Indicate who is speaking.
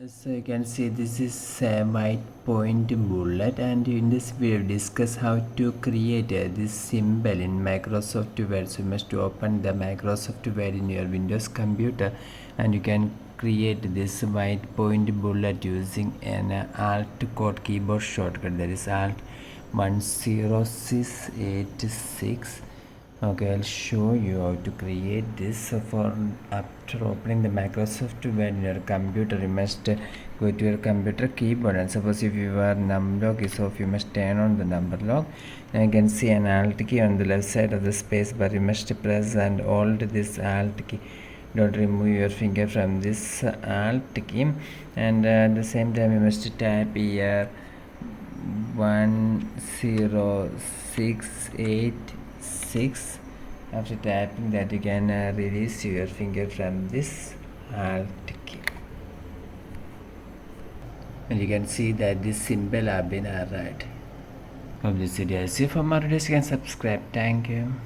Speaker 1: So you can see this is a white point bullet, and in this video discuss how to create this symbol in Microsoft Word. So you must open the Microsoft Word in your Windows computer, and you can create this white point bullet using an Alt code keyboard shortcut, that is Alt 10686. Okay, I'll show you how to create this. So for after opening the Microsoft Word in your computer, you must go to your computer keyboard, and suppose if your number is off, you must turn on the number lock. Now you can see an Alt key on the left side of the space bar. You must press and hold this Alt key. Don't remove your finger from this Alt key, and at the same time you must type here 10686. After tapping that, you can release your finger from this Alt key, and you can see that this symbol have been arrived. Hope this video is useful. For more videos you can subscribe. Thank you.